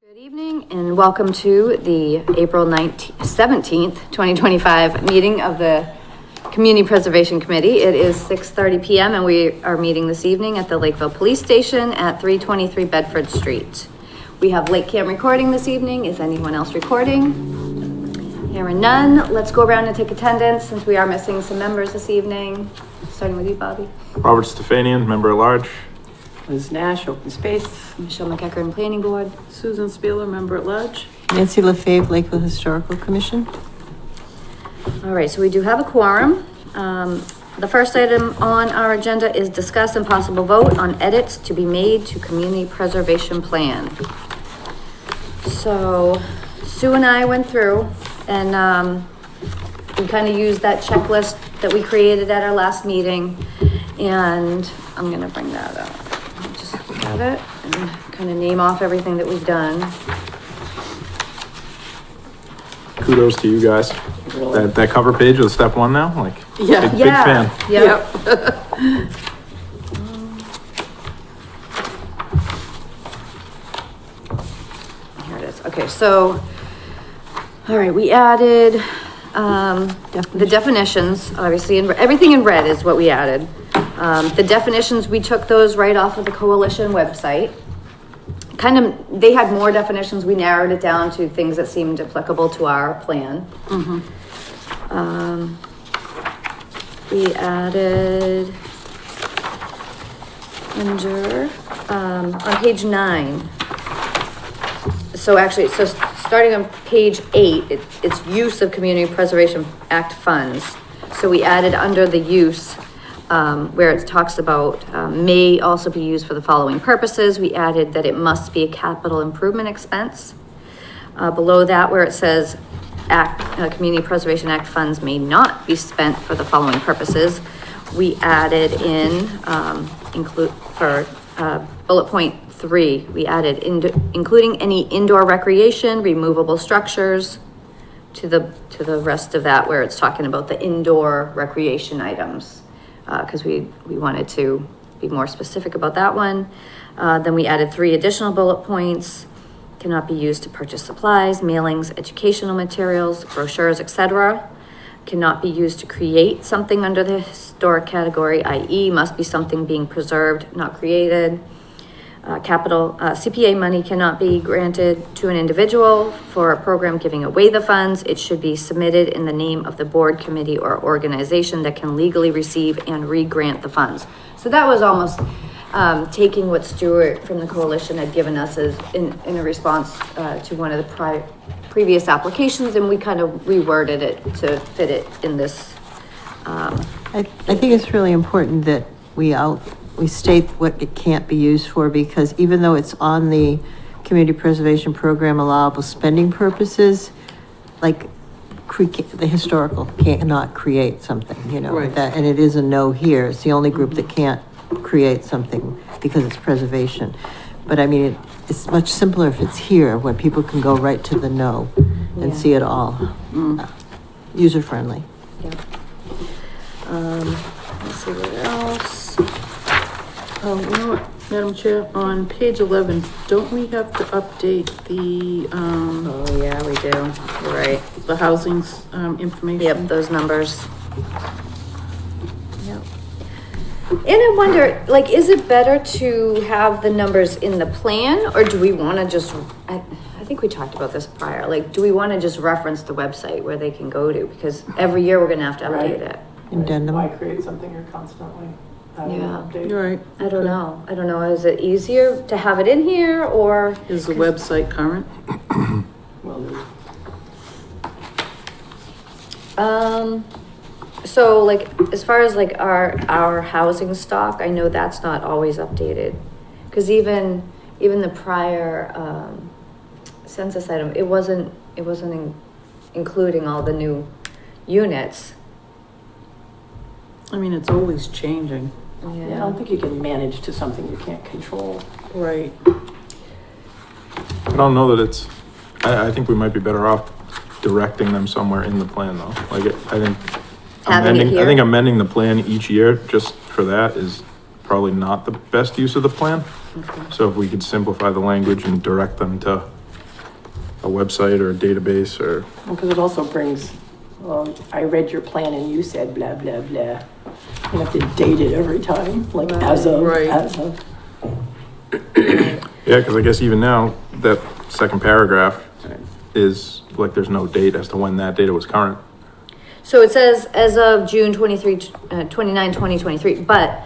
Good evening and welcome to the April 17th, 2025 meeting of the Community Preservation Committee. It is 6:30 p.m. and we are meeting this evening at the Lakeville Police Station at 323 Bedford Street. We have LakeCAM recording this evening. Is anyone else recording? Hearing none, let's go around and take attendance since we are missing some members this evening. Starting with you, Bobby. Robert Stefanian, member at large. Liz Nash, open space. Michelle McEachern, Planning Board. Susan Spieler, member at large. Nancy LaFave, Lakeville Historical Commission. All right, so we do have a quorum. The first item on our agenda is discuss and possible vote on edits to be made to community preservation plan. So Sue and I went through and we kind of used that checklist that we created at our last meeting. And I'm gonna bring that up. Just look at it and kind of name off everything that we've done. Kudos to you guys. That cover page of step one now, like, Yeah. big fan. Yep. Here it is. Okay, so, all right, we added the definitions, obviously, and everything in red is what we added. The definitions, we took those right off of the coalition website. They had more definitions. We narrowed it down to things that seemed applicable to our plan. We added under, on page 9. So actually, so starting on page 8, it's use of Community Preservation Act funds. So we added under the use, where it talks about may also be used for the following purposes. We added that it must be a capital improvement expense. Below that, where it says Community Preservation Act funds may not be spent for the following purposes, we added in include for bullet point 3. We added including any indoor recreation, removable structures. To the rest of that, where it's talking about the indoor recreation items. Because we wanted to be more specific about that one. Then we added 3 additional bullet points. Cannot be used to purchase supplies, mailings, educational materials, brochures, etc. Cannot be used to create something under the historic category, i.e. must be something being preserved, not created. Capital CPA money cannot be granted to an individual for a program giving away the funds. It should be submitted in the name of the board, committee, or organization that can legally receive and re-grant the funds. So that was almost taking what Stuart from the coalition had given us as in a response to one of the previous applications, and we kind of reworded it to fit it in this. I think it's really important that we state what it can't be used for, because even though it's on the community preservation program allowable spending purposes, like the historical cannot create something, you know, Right. that, and it is a no here. It's the only group that can't create something because it's preservation. But I mean, it's much simpler if it's here, when people can go right to the no and see it all. User friendly. Yeah. Let's see what else. Oh, you know what, Madam Chair, on page 11, don't we have to update the, Oh yeah, we do. You're right. the housing, information? Yep, those numbers. Yep. And I wonder, like, is it better to have the numbers in the plan, or do we want to just, I think we talked about this prior, like, do we want to just reference the website where they can go to? Because every year we're going to have to update it. Addendum. Why create something you're constantly having an update? You're right. I don't know. Is it easier to have it in here, or? Is the website current? Well, So like, as far as like our housing stock, I know that's not always updated. Cause even the prior, census item, it wasn't including all the new units. I mean, it's always changing. yeah, I don't think you can manage to something you can't control. Right. I don't know that it's, I think we might be better off directing them somewhere in the plan though. Like, I think amending the plan each year just for that is probably not the best use of the plan. Okay. So if we could simplify the language and direct them to website or a database or, Because it also brings, well, I read your plan and you said blah, blah, blah. You have to date it every time, like as of, Right. as of. yeah, cause I guess even now, that second paragraph is like, there's no date as to when that data was current. So it says as of June 29, 2023, but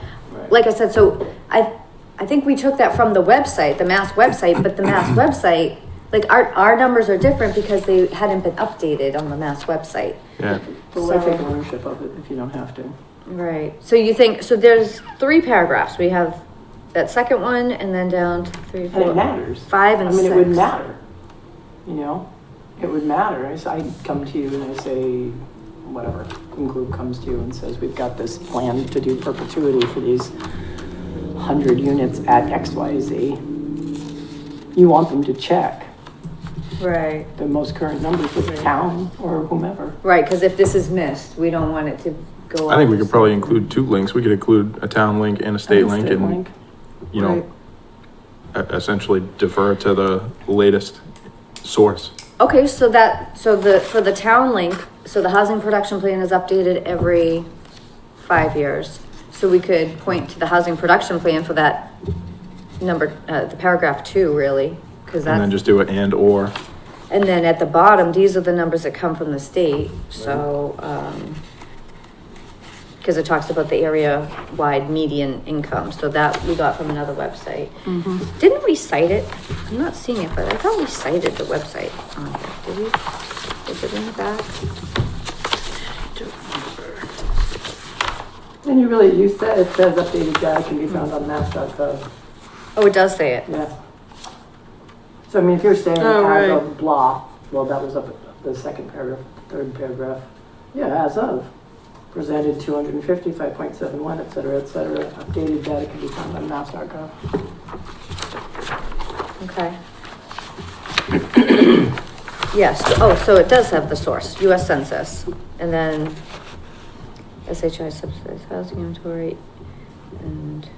like I said, so I think we took that from the website, the Mass website, but the Mass website, like our numbers are different because they hadn't been updated on the Mass website. Yeah, But why take ownership of it if you don't have to? Right. So you think, so there's 3 paragraphs. We have that second one and then down to 3, 4, And it matters. 5 and 6. I mean, it would matter, you know? It would matter. I come to you and I say, whatever, a group comes to you and says, we've got this plan to do perpetuity for these 100 units at XYZ. You want them to check Right. the most current numbers with the town or whomever. Right, because if this is missed, we don't want it to go I think we up. could probably include 2 links. We could include a town link and a state link State and, link. you know, essentially defer to the latest source. Okay, so for the town link, so the housing production plan is updated every 5 years. So we could point to the housing production plan for that number, the paragraph 2, really, because And then that's, just do it and or. and then at the bottom, these are the numbers that come from the state, so, because it talks about the area-wide median income, so that we got from another website. Didn't we cite it? I'm not seeing it, but I thought we cited the website on here, did we? Is it in the back? And you said it says updated data can be found on mass.gov. Oh, it does say it. Yeah. So I mean, if you're saying Oh, as right. of blah, well, that was up at the second paragraph, third paragraph. Yeah, as of. Presented 250, 5.71, et cetera, updated data can be found on mass.gov. Okay. Yes, oh, so it does have the source, US Census, and then SHI subsidized housing inventory, and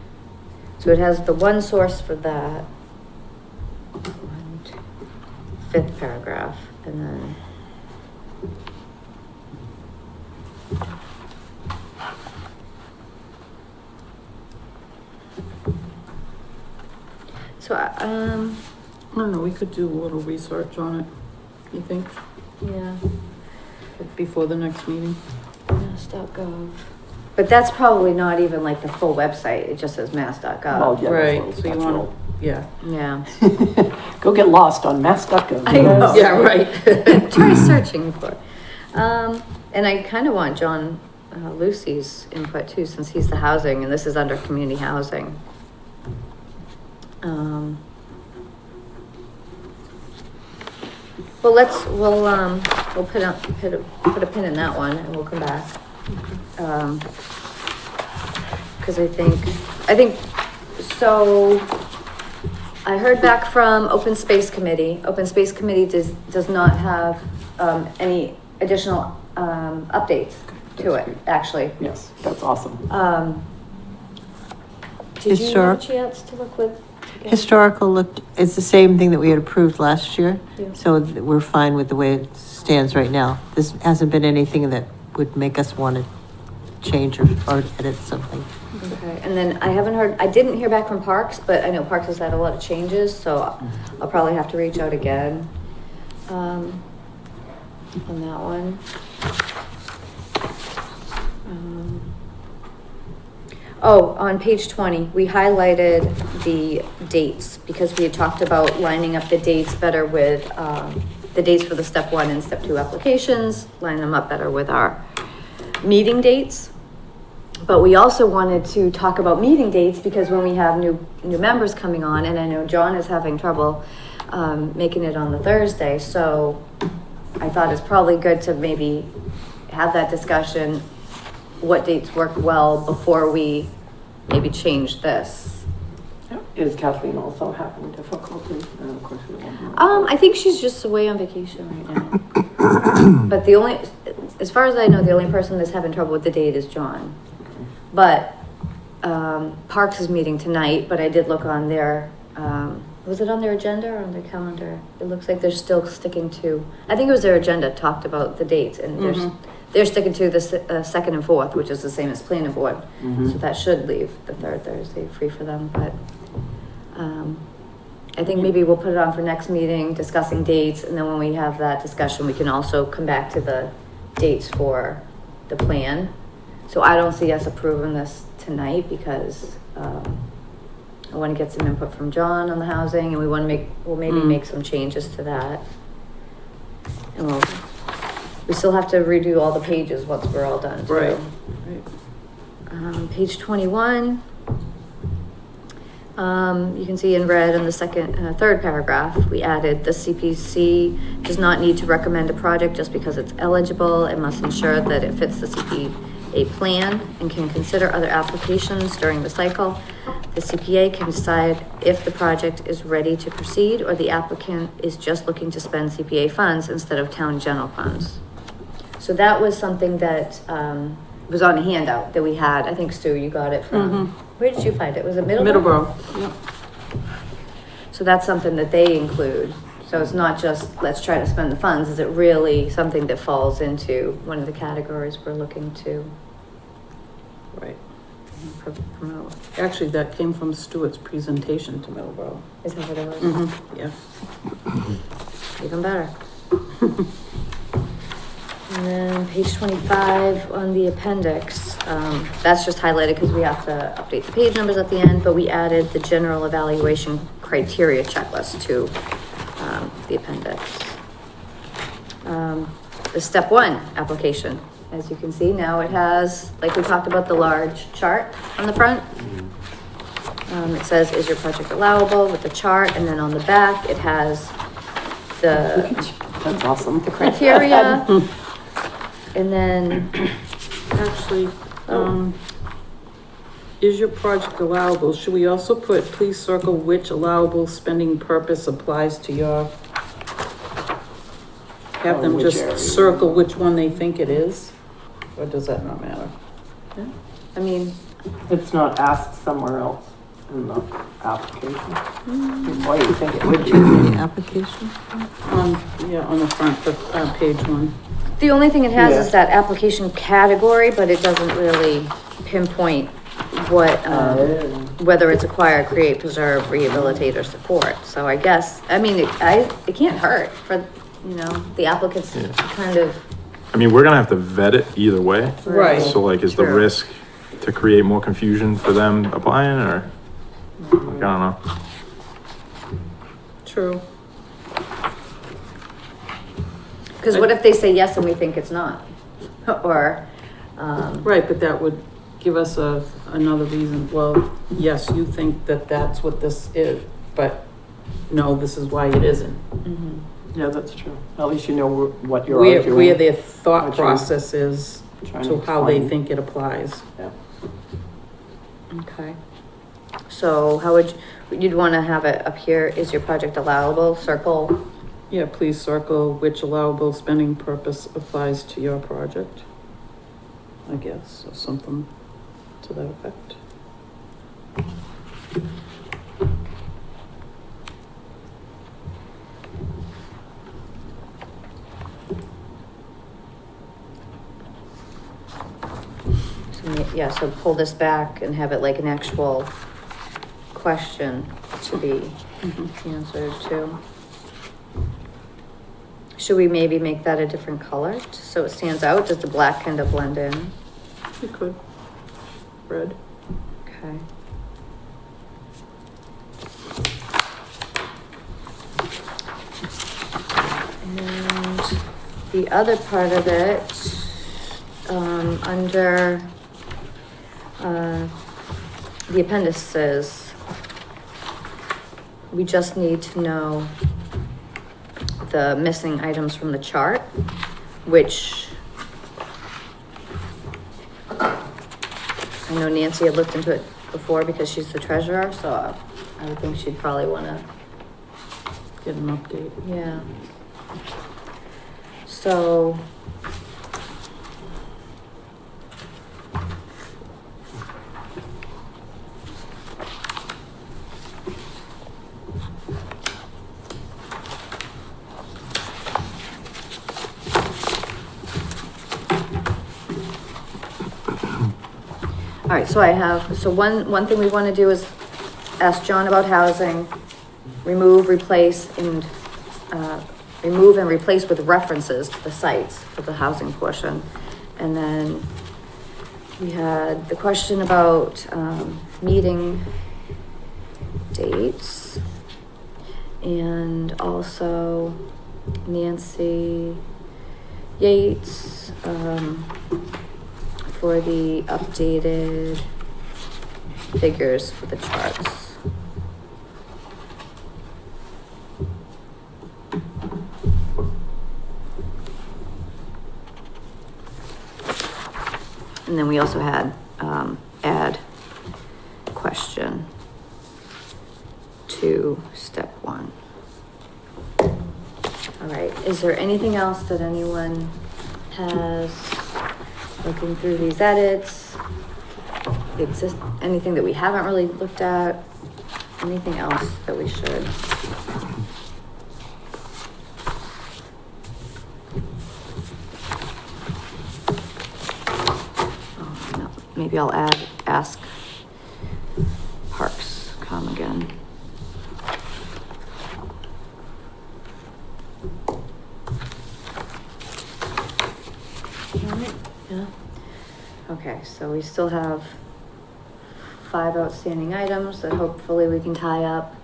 so it has the one source for that. 5th paragraph, and then so, I don't know, we could do a little research on it, you think, yeah, before the next meeting? mass.gov. But that's probably not even like the full website, it just says mass.gov. Well, yeah, Right, that's so you what- wanna, yeah. Yeah. Go get lost on mass.gov. I know. Yeah, right. Try searching for. And I kind of want John Lucy's input too, since he's the housing, and this is under community housing. Well, we'll put a pin in that one, and we'll come back. Because I think, so. I heard back from Open Space Committee. Open Space Committee does not have, any additional, updates to it, actually. Yes, that's awesome. Did you have a Historic- chance to look with? Historical looked, it's the same thing that we had approved last year, Yeah. so we're fine with the way it stands right now. This hasn't been anything that would make us want to change or edit something. Okay, and then I didn't hear back from Parks, but I know Parks has had a lot of changes, so I'll probably have to reach out again, on that one. On page 20, we highlighted the dates because we had talked about lining up the dates better with, the dates for the step 1 and step 2 applications, line them up better with our meeting dates. But we also wanted to talk about meeting dates because when we have new members coming on, and I know John is having trouble making it on the Thursday, so I thought it's probably good to maybe have that discussion, what dates work well before we maybe change this. Is Kathleen also having difficulty? And of course we won't know. I think she's just away on vacation right now. But as far as I know, the only person that's having trouble with the date is John. But Parks is meeting tonight, but I did look on their Was it on their agenda or on their calendar? It looks like they're still sticking to, I think it was their agenda talked about the dates and they're sticking to the second and fourth, which is the same as planning board. So that should leave the third Thursday free for them, but, I think maybe we'll put it on for next meeting, discussing dates, and then when we have that discussion, we can also come back to the dates for the plan. So I don't see us approving this tonight because, I want to get some input from John on the housing and we'll maybe make some changes to that. And we still have to redo all the pages once we're all done too. Right. Page 21. You can see in red in the third paragraph, we added the CPC does not need to recommend a project just because it's eligible. It must ensure that it fits the CPA plan and can consider other applications during the cycle. The CPA can decide if the project is ready to proceed or the applicant is just looking to spend CPA funds instead of town general funds. So that was something that, was on a handout that we had. I think Sue, you got it from, where did you find it? Was it Middleborough? Middleborough, yep. So that's something that they include. So it's not just, let's try to spend the funds. Is it really something that falls into one of the categories we're looking to Right. promote? Actually, that came from Stuart's presentation to Middleborough. Is that what it was? Yeah. Even better. And then page 25 on the appendix, that's just highlighted because we have to update the page numbers at the end, but we added the general evaluation criteria checklist to the appendix. The step one application, as you can see now, it has, like we talked about, the large chart on the front. It says, is your project allowable, with the chart, and then on the back, it has That's awesome. the criteria. And then, Actually, is your project allowable? Should we also put, please circle which allowable spending purpose applies to your? Have them Which just area? circle which one they think it is? Or does that not matter? I mean, It's not asked somewhere else in the application. Why do you think it would be? The application? Yeah, on the front, page one. the only thing it has is Yeah. that application category, but it doesn't really pinpoint what, whether it's acquire, create, preserve, rehabilitate, or support. So I guess, I mean, it can't hurt for, the applicants to kind of, I mean, we're gonna have to vet it either way. Right. So like, is the True. risk to create more confusion for them applying, or, like, I don't know. True. because what if they say yes and we think it's not? Or, Right, but that would give us another reason, well, yes, you think that that's what this is, but no, this is why it isn't. Yeah, that's true. At least you know what you're Where arguing. their thought What you're process is trying to to how they explain. think it applies. Yeah. okay. So how you'd want to have it up here, is your project allowable, circle, Yeah, please circle which allowable spending purpose applies to your project. I guess, or something to that effect. yeah, so pull this back and have it like an actual question to be answered too. Should we maybe make that a different color, so it stands out? Does the black kind of blend in? You could. Red. Okay. And the other part of it, under, the appendices, we just need to know the missing items from the chart, which I know Nancy had looked into it before because she's the treasurer, so I would think she'd probably wanna, Get an update. yeah. So. right, so one thing we want to do is ask John about housing, remove, replace, and, remove and replace with references to the sites for the housing portion. And then we had the question about, meeting dates. And also Nancy Yates, for the updated figures for the charts. And then we also had, add question to step 1. All right, is there anything else that anyone has, looking through these edits? Anything that we haven't really looked at? Anything else that we should? Oh, no, maybe I'll ask Parks, come again. Yeah. Okay, so we still have 5 outstanding items that hopefully we can tie up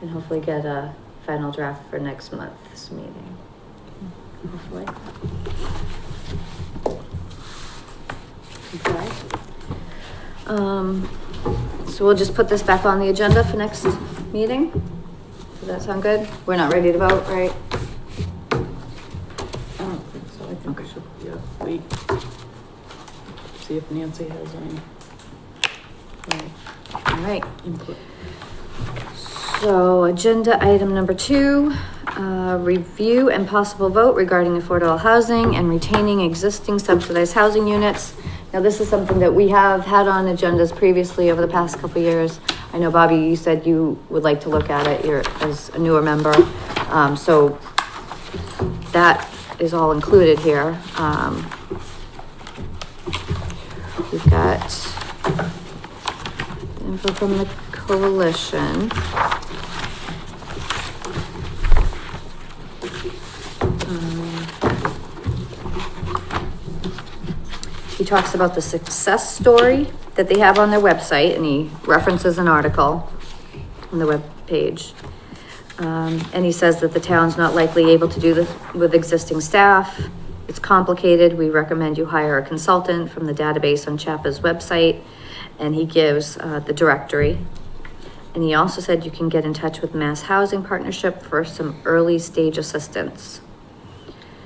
and hopefully get a final draft for next month's meeting. Hopefully. Okay. So we'll just put this back on the agenda for next meeting. Does that sound good? We're not ready to vote, right? I don't think so. I think we should, wait. See if Nancy has any All right. input. So agenda item number 2, review and possible vote regarding affordable housing and retaining existing subsidized housing units. Now, this is something that we have had on agendas previously over the past couple of years. I know, Bobby, you said you would like to look at it. You're as a newer member. So that is all included here. We've got info from the coalition. He talks about the success story that they have on their website, and he references an article on the web page. And he says that the town's not likely able to do this with existing staff. It's complicated. We recommend you hire a consultant from the database on CHAPA's website, and he gives the directory. And he also said you can get in touch with Mass Housing Partnership for some early stage assistance.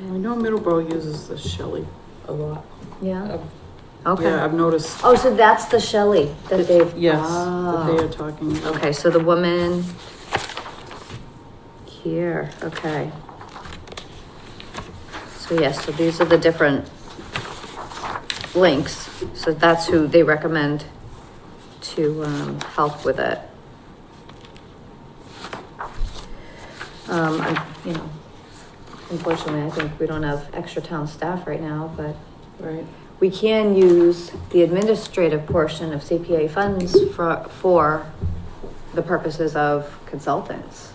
I know Middleborough uses the Shelley a lot. Yeah. I've- Okay. Yeah, I've noticed. Oh, so that's the Shelley that they've. Yes, Ah. that they are talking about. Okay, so the woman here, okay. So yes, so these are the different links. So that's who they recommend to help with it. You know, unfortunately, I think we don't have extra town staff right now, but Right. we can use the administrative portion of CPA funds for the purposes of consultants.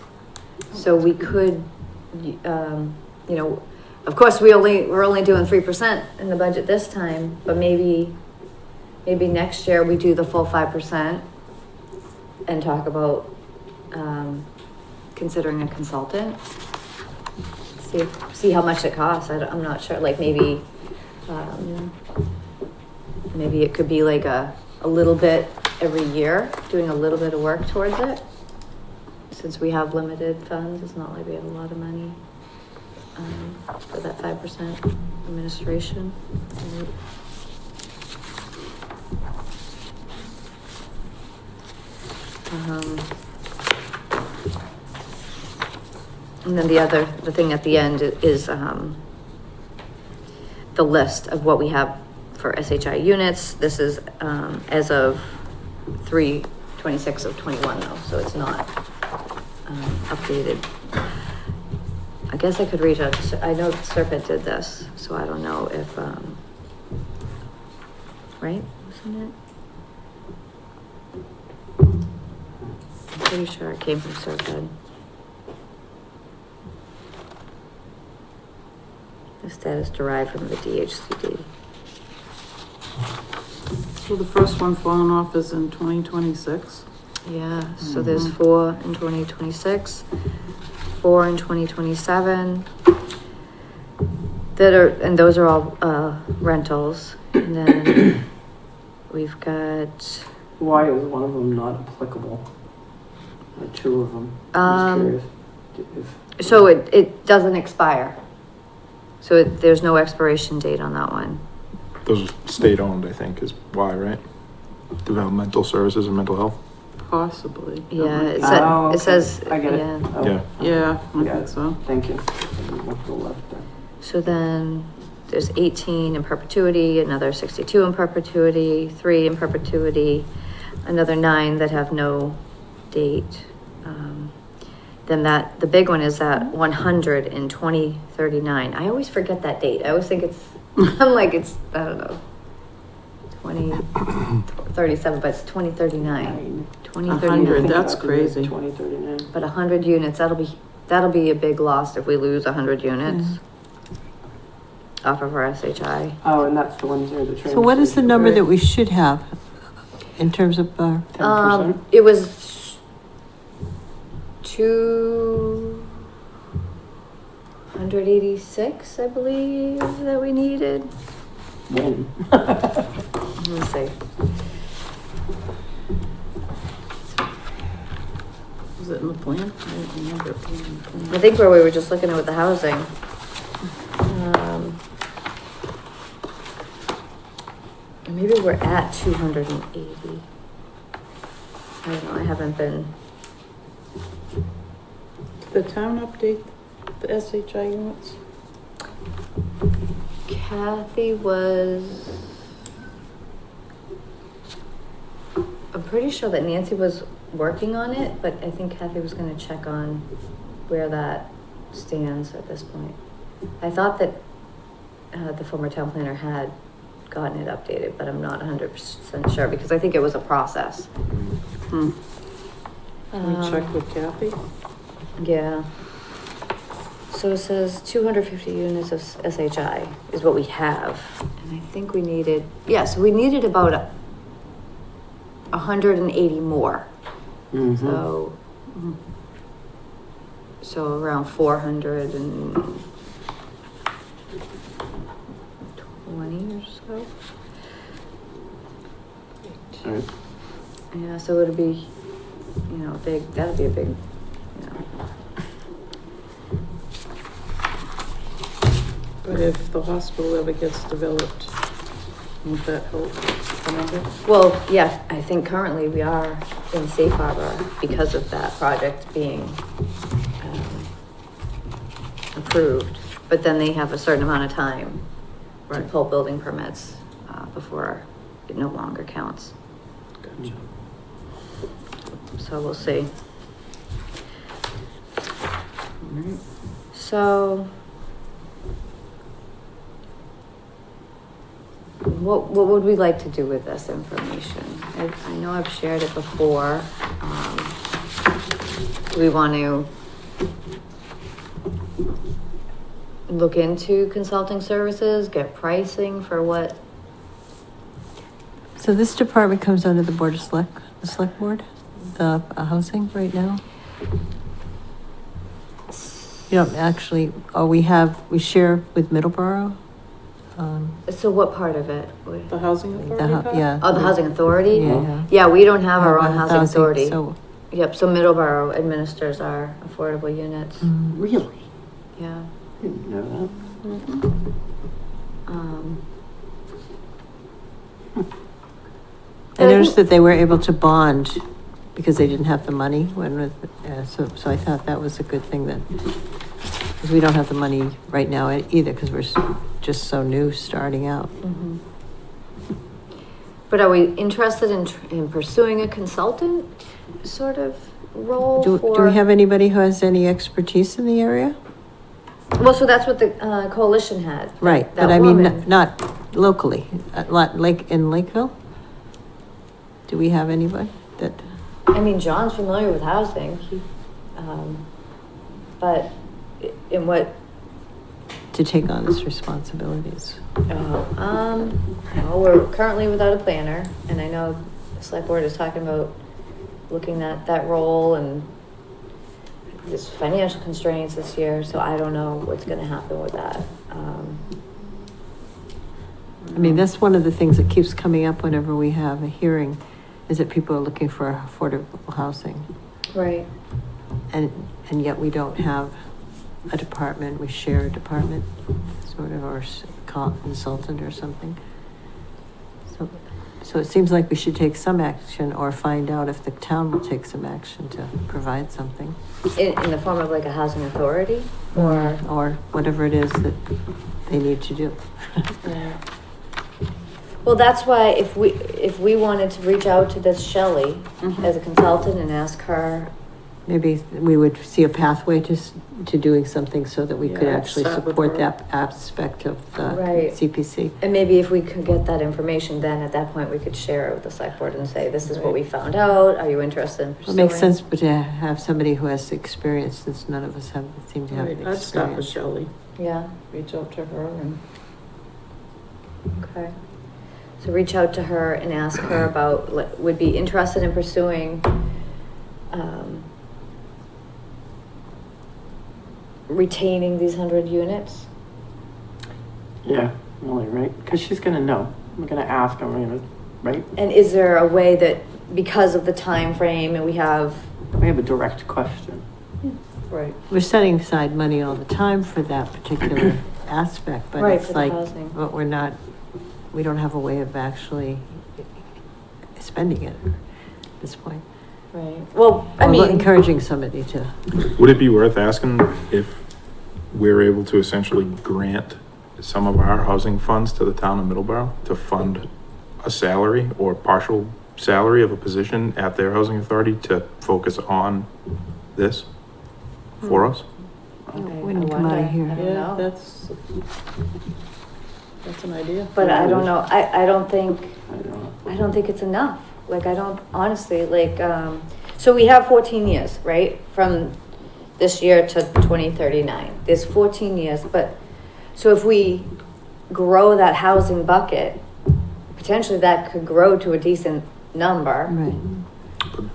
So we could, you know, of course, we're only doing 3% in the budget this time, but maybe next year we do the full 5% and talk about, considering a consultant. See how much it costs. I'm not sure, like maybe it could be like a little bit every year, doing a little bit of work towards it. Since we have limited funds, it's not like we have a lot of money for that 5% administration. And then the thing at the end is the list of what we have for SHI units. This is as of 3/26 of 21 though, so it's not updated. I guess I could reach out, I know Serpent did this, so I don't know if, right, wasn't it? Pretty sure it came from Serped. The status derived from the DHCD. So the first one falling off is in 2026? Yeah, so there's 4 in 2026, 4 in 2027. That are, and those are all, rentals. And then we've got, Why is one of them not applicable? Or two of them? I'm Um, just curious if, so it doesn't expire. So there's no expiration date on that one. Those are state-owned, I think, is why, right? Developmental services and mental health. Possibly. Yeah, it Oh, says, okay. I get it. yeah. Oh, Yeah. Yeah, I Yeah. think so. Thank you. What's the left there? So then there's 18 in perpetuity, another 62 in perpetuity, 3 in perpetuity, another 9 that have no date. Then the big one is that 100 in 2039. I always forget that date. I always think it's, I'm like, it's, I don't know, 2037, but it's 2039. 2039. 100, that's crazy. 2039. But 100 units, that'll be a big loss if we lose 100 units off of our SHI. Oh, and that's the ones near the train. So what is the station, number right? that we should have in terms of, 10%? It was 286, I believe, that we needed. When? Let me see. Is it in the plan? I don't remember it being in the plan. I think where we were just looking at with the housing. Maybe we're at 280. I don't know, I haven't been, Did the town update the SHI units? Kathy was, I'm pretty sure that Nancy was working on it, but I think Kathy was gonna check on where that stands at this point. I thought that, the former town planner had gotten it updated, but I'm not 100% sure, because I think it was a process. Can we check Um, with Kathy? Yeah. So it says 250 units of SHI is what we have. And I think we needed, so we needed about 180 more. Mhm. So around 420 or so. Alright. Yeah, so it'd be, that'd be a big, But if the hospital ever gets developed, won't that help the number? Well, yeah, I think currently we are in safe harbor because of that project being approved. But then they have a certain amount of time to Right. pull building permits before it no longer counts. Gotcha. So we'll see. Alright. So what would we like to do with this information? I know I've shared it before. Do we want to look into consulting services, get pricing for what? so this department comes under the Board of the Select Board, the housing right now? You don't actually, we share with Middleborough? So what part of it? The housing authority part? Yeah. Oh, the housing authority? Yeah. Yeah, we don't have our own About housing authority. So, Yep, so Middleborough administers our affordable units. Really? Yeah. Didn't know I noticed that they were able to bond because they didn't have the money so I thought that was a good thing because we don't have the money right now either, because we're just so new starting out. Mhm. But are we interested in pursuing a consultant sort of role Do we have anybody who has any expertise in the area? Well, so that's what the coalition had. Right, that but I mean, woman. not locally, in Lakeville? Do we have anybody that? I mean, John's familiar with housing, but in what, To take on his responsibilities. well, we're currently without a planner, and I know the select board is talking about looking at that role, and there's financial constraints this year, so I don't know what's gonna happen with that. I mean, that's one of the things that keeps coming up whenever we have a hearing, is that people are looking for affordable housing. Right. And yet we don't have a department, we share a department, sort of, or consultant or something. So it seems like we should take some action, or find out if the town will take some action to provide something. In the form of like a housing authority, Or whatever it is that they need to do. yeah. Well, that's why if we wanted to reach out to this Shelley as a consultant and ask her, Maybe we would see a pathway to doing something so that we could Yeah, actually start with support her. that aspect of the Right. CPC. and maybe if we could get that information, then at that point we could share it with the select board and say, this is what we found out. Are you interested in It pursuing? makes sense, but to have somebody who has experience, since none of us seem to have Right, the I'd start with experience. Shelley, Yeah, reach out to her and. okay. So reach out to her and ask her about, would be interested in pursuing, retaining these 100 units? Yeah, really, right? Because she's gonna know. I'm gonna ask, I'm gonna, right? And is there a way that, because of the time frame, and we have, We have a direct question. Right. We're setting aside money all the time for that particular aspect, but Right, it's for the like, housing. but we don't have a way of actually spending it at this point. right, well, I Or mean, encouraging somebody to, Would it be worth asking if we're able to essentially grant some of our housing funds to the town of Middleborough to fund a salary or partial salary of a position at their housing authority to focus on this for us? wouldn't I come out wonder. of here. I don't Yeah, know. that's an idea. But I don't know, I don't think, I don't know. I don't think it's enough. Like, I don't, honestly, like, so we have 14 years, right? From this year to 2039. There's 14 years, but, so if we grow that housing bucket, potentially that could grow to a decent number. Right.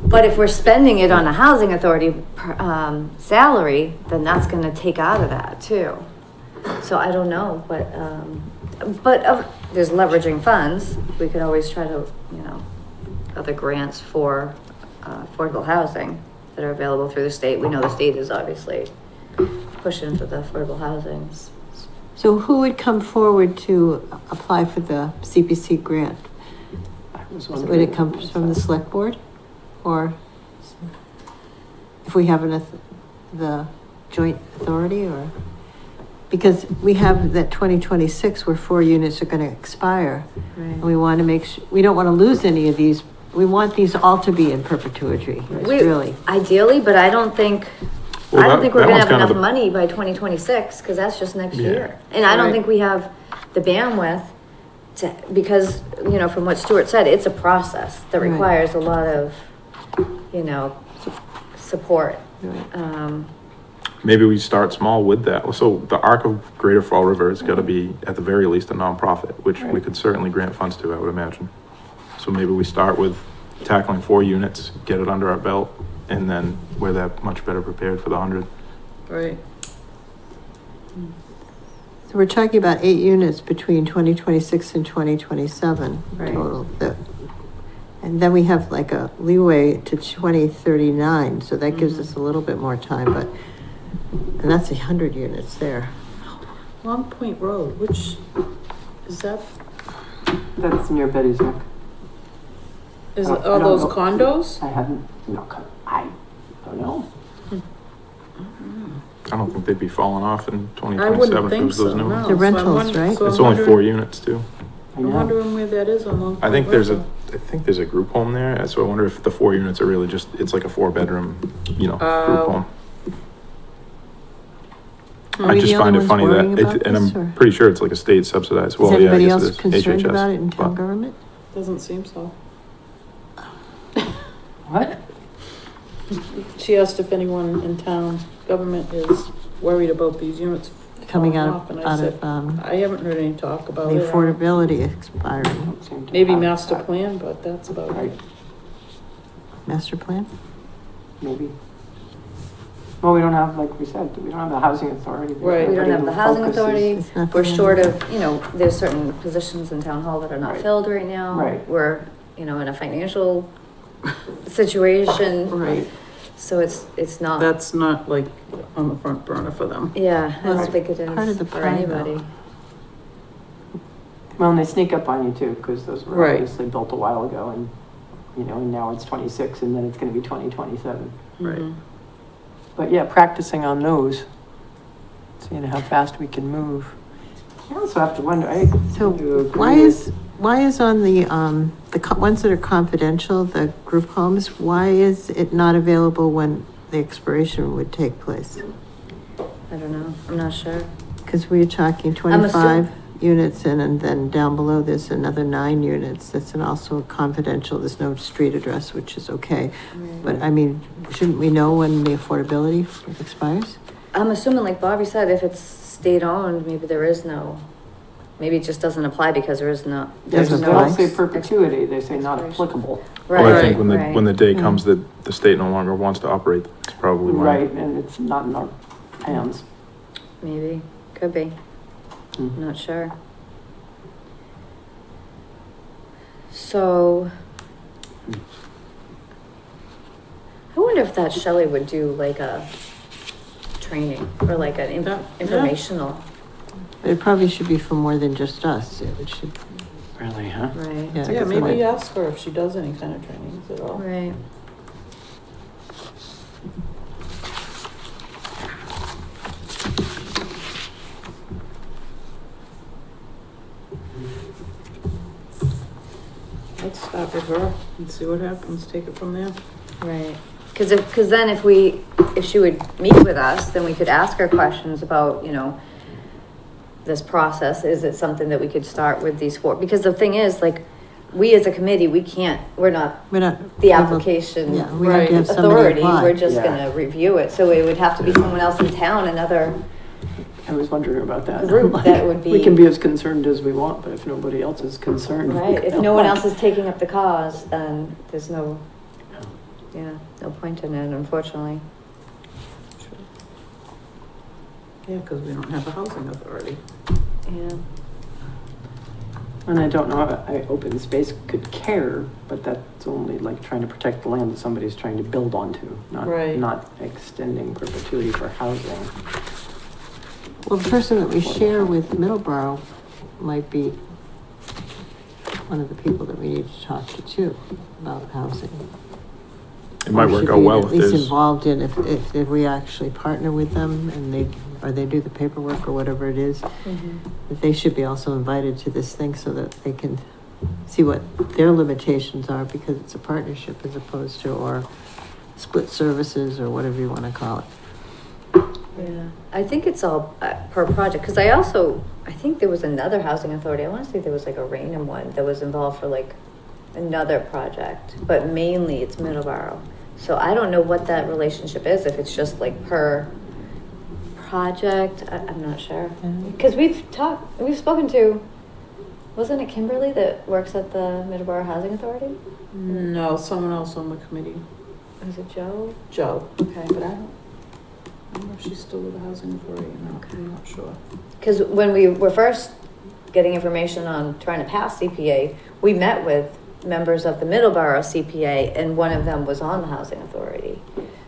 But if we're spending it on a housing authority, salary, then that's gonna take out of that too. So I don't know, but there's leveraging funds. We could always try to, other grants for, affordable housing that are available through the state. We know the state is obviously pushing for the affordable housing. So who would come forward to apply for the CPC grant? I was Would wondering. it come from the select board? Or if we have the joint authority, or? Because we have that 2026 where 4 units are gonna expire. And we want to make we don't want to lose any of these. We want these all to be in perpetuity, really. Ideally, but I don't think, Well, I don't think we're that gonna one's have kind of enough the- money by 2026, cause that's just next Yeah. year. And I don't Right. think we have the bandwidth to, because, from what Stuart said, it's a process that Right. requires a lot of, support. Right. Maybe we start small with that. So the Arc of Greater Fall River has got to be, at the very least, a nonprofit, which we could certainly grant funds to, I would imagine. So maybe we start with tackling 4 units, get it under our belt, and then we're that much better prepared for the 100. Right. So we're talking about 8 units between 2026 and 2027 Right. total. And then we have like a leeway to 2039, so that gives us a little bit more time, and that's 100 units there. Long Point Road, which, is that, That's near Betty's Neck. is I it all don't those know. condos? I haven't, I don't know. I don't think they'd be falling off in I 2027 wouldn't if it think was those so, new no. ones. The So I'm rentals, wondering- right? so It's I'm only 4 wondering- units too. I'm wondering where that is on Long Point. I think there's Road. I think there's a group home there, so I wonder if the 4 units are really just, it's like a 4-bedroom, group home. Are I we just the find only it ones funny worrying that, about and this, I'm or- pretty sure it's like a state subsidized, Is well, yeah, I anybody guess else it is, concerned HHS, about it in town but- government? Doesn't seem so. What? She asked if anyone in town government is worried about these units Coming falling out off, and I out said, of, I haven't heard any talk about the it. affordability expiring. Don't seem to Maybe have master that. plan, but that's about Right, it. Master plan? maybe. Well, we don't have, like we said, we don't have the housing authority. Right. We don't have the housing Focuses- authority. There's nothing We're in short there. of, you know, there's certain positions in town hall that are not Right. filled right now. Right. We're, you know, in a financial situation, Right, so it's not, That's not like on the front burner for them. yeah, I Well, don't think it part of is the for plan, anybody. well, and they sneak up on you too, because those were Right. obviously built a while ago, and, you know, and now it's 26, and then it's gonna be 2027. Right. Mhm. But yeah, practicing on those, seeing how fast we can move. I also have to wonder, So why is on the ones that are confidential, the group homes, why is it not available when the expiration would take place? I don't know, I'm not sure. Because we're talking I'm 25 units and then down below there's another 9 units. That's also confidential. There's no street address, which is okay. But I mean, shouldn't we know when the affordability expires? I'm assuming, like Bobby said, if it's state-owned, maybe there is no, maybe it just doesn't apply because there is no, there's Doesn't They no. don't apply. say perpetuity, they say not Expiration. applicable. Well, I think Right, when right. the day Mm. comes that the state no longer wants to operate, it's probably why. Right, and it's not in our hands. Maybe, could be, Mhm. not sure. So. I wonder if that Shelley would do like a training or like an Yeah. informational, It probably should be for more than just us. It should, Really, huh? right? yeah. Yeah, it's maybe like- ask her if she does any kind of trainings at all. Right. Let's start with her and see what happens, take it from there. Right, because then if she would meet with us, then we could ask her questions about, you know, this process. Is it something that we could start with these 4? Because the thing is, like, we as a committee, we're not We're not. the able- application Yeah, we have to have authority, somebody apply. we're just Yeah. gonna review it. So it would have to be someone else in town, another, I was wondering about that. Group Like, that would We be- can be as concerned as we want, but if nobody else is concerned. right? If no one else is taking up the cause, then there's no, yeah, no point in it, unfortunately. Yeah, because we don't have a housing authority. Yeah. And I don't know, open space could care, but that's only like trying to protect the land that somebody's trying to build onto, Right. not extending perpetuity for housing. Well, the person that we share with Middleborough might be one of the people that we need to talk to too about housing. It might Or work should out be well at if least there's, involved in, if we actually partner with them and they do the paperwork or whatever it is, that they should be also invited to this thing so that they can see what their limitations are, because it's a partnership as opposed to, or split services or whatever you want to call it. Yeah, I think it's all per project, because I think there was another housing authority, I want to say there was like a Rainham one that was involved for like another project, but mainly it's Middleborough. So I don't know what that relationship is, if it's just like per project, I'm not sure. Because we've spoken to, wasn't it Kimberly that works at the Middleborough Housing Authority? No, someone else on the committee. Was it Joe? Joe. Okay. But I don't know if she's still with the housing authority or not. I'm not sure. Because when we were first getting information on trying to pass CPA, we met with members of the Middleborough CPA, and one of them was on the housing authority.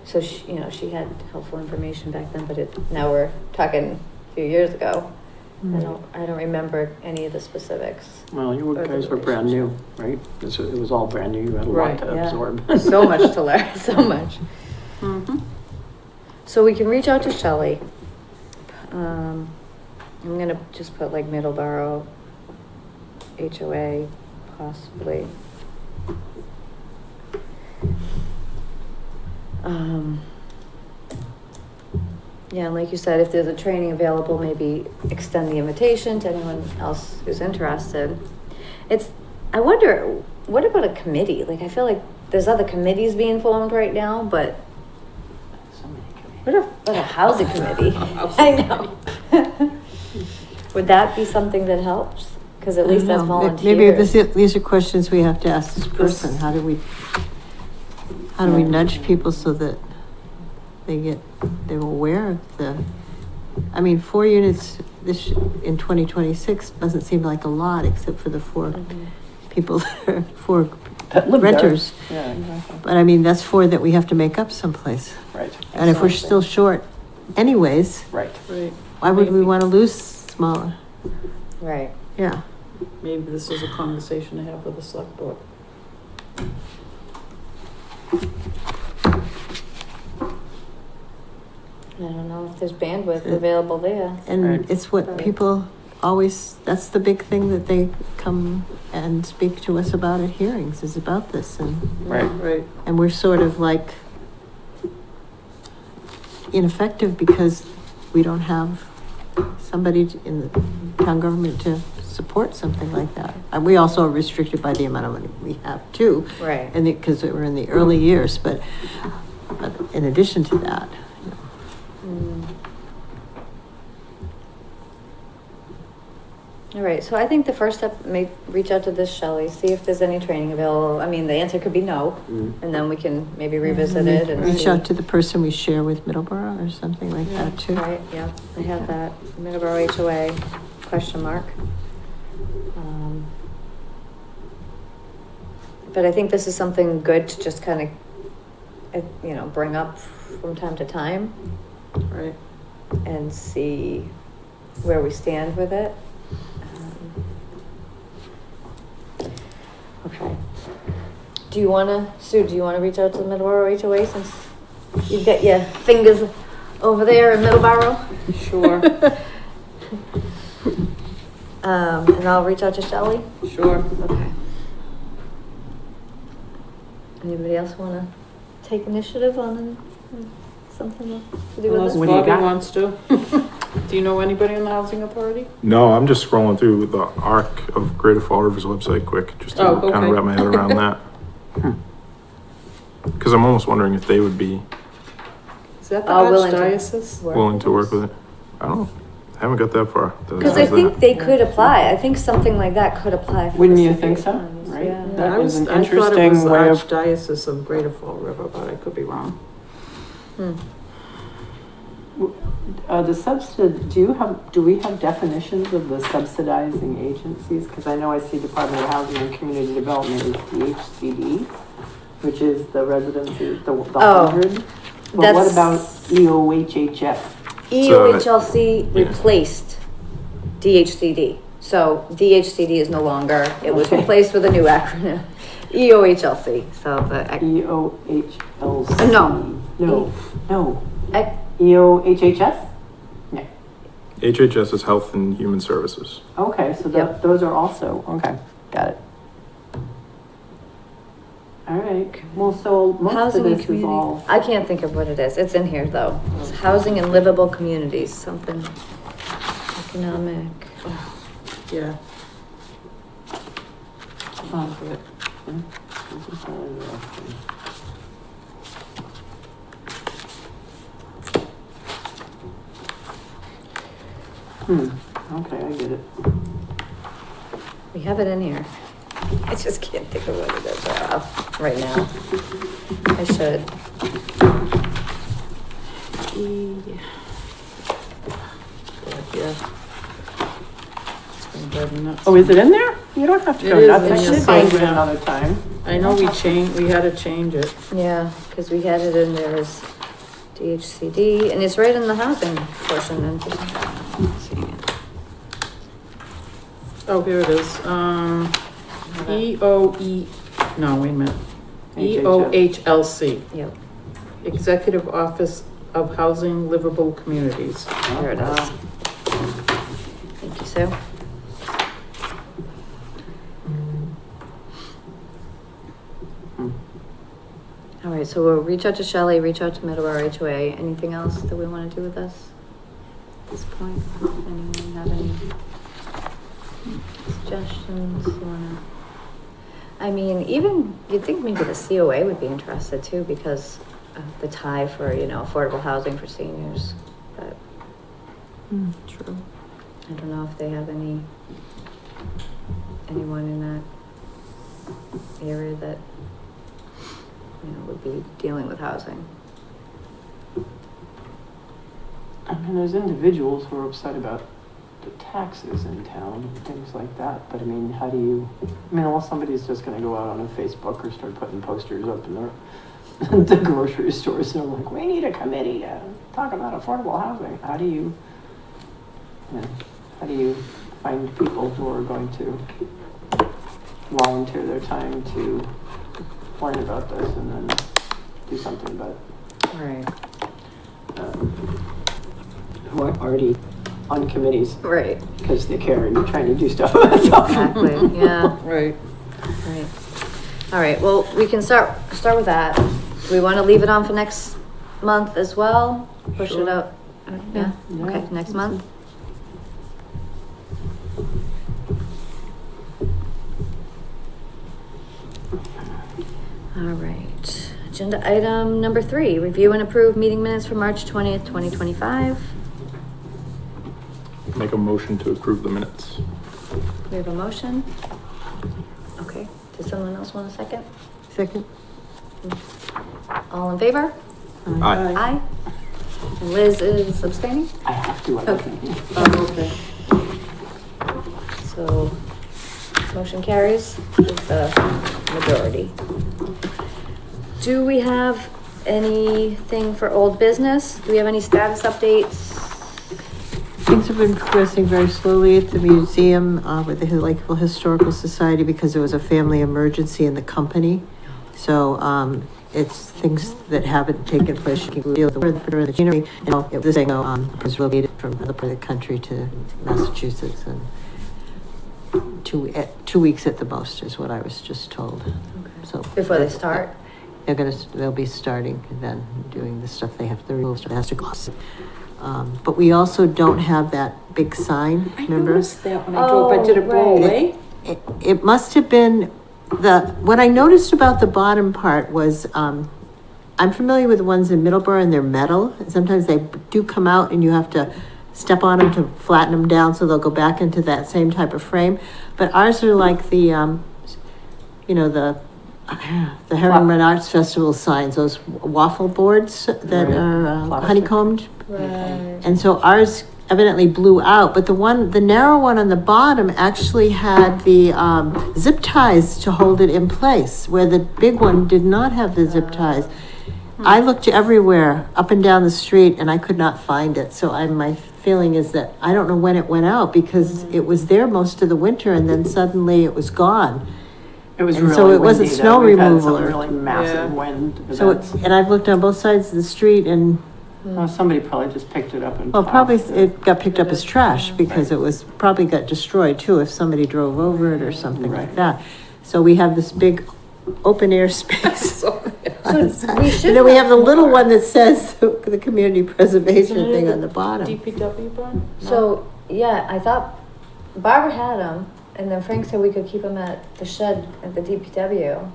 So she had helpful information back then, but now we're talking a few years ago. I don't remember any of the specifics. Well, you Or the guys were brand new, right? It was all brand new, you had a lot Right, to Yeah. absorb. So much to learn, so much. Mm-hmm. So we can reach out to Shelley. I'm gonna just put like Middleborough, HOA, possibly. Yeah, and like you said, if there's a training available, maybe extend the invitation to anyone else who's interested. I wonder, what about a committee? Like, I feel like there's other committees being formed right now, but But a housing committee, I know. Would that be something that helps? Cause at least that's I don't know. volunteers. Maybe these are questions we have to ask this person. How do we nudge people so that they're aware of I mean, 4 units in 2026 doesn't seem like a lot, except for the 4 people that are 4 That live there. renters. Yeah, exactly. But I mean, that's 4 that we have to make up someplace. Right. And if we're still short anyways, Right. Right, why would we want to lose smaller? Right. Yeah. maybe this is a conversation to have with the select board. I don't know if there's bandwidth available there. And Right. it's what people always, that's the big thing that they come and speak to us about at hearings, is about this. Right. Right, And we're sort of like ineffective because we don't have somebody in the town government to support something like that. And we also are restricted by the amount of money we have too. Right. And because we're in the early years, but in addition to that, All right, so I think the first step, reach out to this Shelley, see if there's any training available. I mean, the answer could be no, and then we can maybe revisit it and reach see. out to the person we share with Middleborough or something like that too. Right, yeah, I have that, Middleborough HOA, question mark. But I think this is something good to just kind of, bring up from time to time right. and see where we stand with it. Okay. Sue, do you wanna reach out to the Middleborough HOA since you've got your fingers over there in Middleborough? Sure, And I'll reach out to Shelley? sure. Okay. Anybody else wanna take initiative on something to do with Unless this? What do you Bobby got? wants to. Do you know anybody in the housing authority? No, I'm just scrolling through the arc of Greater Fall River's website quick, just to Oh, kind okay. of wrap my head around that. Because I'm almost wondering if they would be Is that the Willing to archdiocese? willing to work with it. I don't know. I haven't got that far. that it Cause I says think that. they could apply, I think something like that could apply. for Wouldn't the you think security so? funds, Right? yeah. That was an I thought it was interesting the way of. Archdiocese of Greater Fall River, but I could be wrong. Do we have definitions of the subsidizing agencies? Because I know I see Department of Housing and Community Development is DHCD, which is the residency, the Oh, 100. But what that's- about EOHHS? EOHLC yeah. replaced DHCD. So DHCD is no longer, it was Okay. replaced with a new acronym, EOHLC. So the, EOHLC? No. No. ec- EOHHS? No. HHS is Health and Human Services. Okay, so Yep. those are also, okay, got it. All right, well, so most of housing and this is community. all, I can't think of what it is. It's in here though. It's housing and livable communities, something economic. Yeah. okay, I get it. We have it in here. I just can't think of what it is right now. I should. Yeah. It's been driving nuts. Oh, is it in there? You don't have to It go is nuts, in I your should find it program. another time. I know we had to change it. Yeah, because we had it in there as DHCD, and it's right in the housing portion. And let's see. Oh, here it is. No, wait a minute. EOHLC, Yep, Executive Office of Housing Livable Communities. there it is. Thank you, Sue. All right, so we'll reach out to Shelley, reach out to Middleborough HOA. Anything else that we want to do with this at this point? Anyone have any suggestions? I mean, even, you'd think maybe the COA would be interested too, because the tie for, you know, affordable housing for seniors. But True. I don't know if they have anyone in that area that, you know, would be dealing with housing. I mean, there's individuals who are upset about the taxes in town and things like that, but I mean, how do you, I mean, unless somebody's just gonna go out on a Facebook or start putting posters up in the grocery stores, and they're like, we need a committee to talk about affordable housing. How do you find people who are going to volunteer their time to learn about this and then do something about it? Right. Who are already on committees Right. because they care and you're trying to do stuff. Exactly, yeah. Right. Right. All right, well, we can start with that. Do we want to leave it on for next month as well? Push it out? Yeah, okay, next month? All right, agenda item number 3, review and approve meeting minutes for March 20th, 2025. Make a motion to approve the minutes. We have a motion. Okay, does someone else want a second? Second? All in favor? Aye. Aye. And Liz is abstaining, I have to. Okay. So, motion carries with the majority. Do we have anything for old business? Do we have any status updates? Things have been progressing very slowly at the museum, with the Lakeville Historical Society because there was a family emergency in the company. So, it's things that haven't taken place. You can deal with the machinery. You know, it was saying, was relocated from another part of the country to Massachusetts, and 2 weeks at the most is what I was just told. Okay. So Before they start? They'll be starting and then doing the stuff they have to remove, stuff that has to cost. But we also don't have that big sign, remember? I noticed that when I drove by. Did it blow right. away? It must have been what I noticed about the bottom part was, I'm familiar with the ones in Middleborough and they're metal. And sometimes they do come out and you have to step on them to flatten them down so they'll go back into that same type of frame. But ours are like the, the Herring Arts Festival signs, those waffle boards that are honeycombed. Right. And so ours evidently blew out, but the narrow one on the bottom actually had the zip ties to hold it in place, where the big one did not have the zip ties. I looked everywhere, up and down the street, and I could not find it. So my feeling is that I don't know when it went out because it was there most of the winter and then suddenly it was gone. It was And really so it wasn't windy, snow though. We've had removal some or- really massive Yeah. wind So events. and I've looked on both sides of the street and, Well, somebody probably just picked it up and. well, probably tossed it. it got picked up as trash because it was, probably got destroyed too if somebody drove over it or something like Right. that. So we have this big open air space. So we should. And then we have the little one that says the community preservation thing on the bottom. DPW barn? So, yeah, I thought Barbara had them, and then Frank said we could keep them at the shed at the DPW.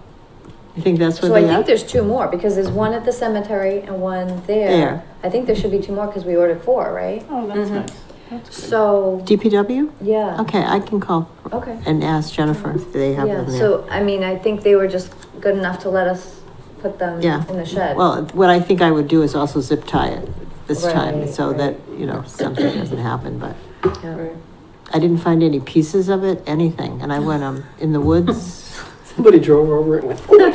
I think that's what So I they think have. there's 2 more, because there's one at the cemetery and one there. There. I think there should be 2 more, because we ordered 4, right? Oh, that's nice. That's good. So, DPW? yeah. Okay, I can call Okay. and ask Jennifer if they have Yeah, them there. so, I mean, I think they were just good enough to let us put them Yeah. in the shed. Well, what I think I would do is also zip tie it this time Right, so right. that, something doesn't happen, but Yeah. Right. I didn't find any pieces of it, anything. And I went, in the woods. Somebody drove over it and went, oh my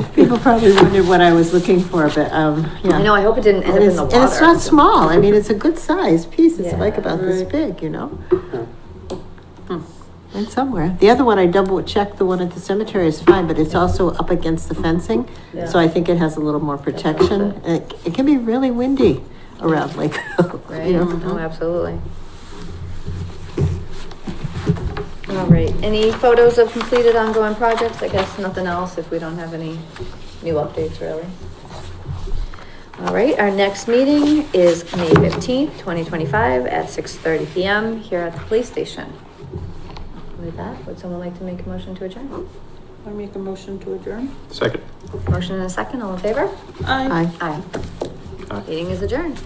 God. People probably wondered what I was looking for, but, yeah. I know, I hope it didn't end up in the water. And it's not small. I mean, it's a good sized piece. It's like Yeah. about this Right. big, And somewhere. The other one, I double checked, the one at the cemetery is fine, but it's also up against the fencing. Yeah. So I think it has a little more protection. And it can be really windy around Lakeville. Right, oh, absolutely. All right, any photos of completed ongoing projects? I guess nothing else if we don't have any new updates, really. All right, our next meeting is May 15th, 2025 at 6:30 PM here at the police station. With that, would someone like to make a motion to adjourn? I make a motion to adjourn? Second. Motion and a second, all in favor? Aye. Aye. Aye. Meeting is adjourned.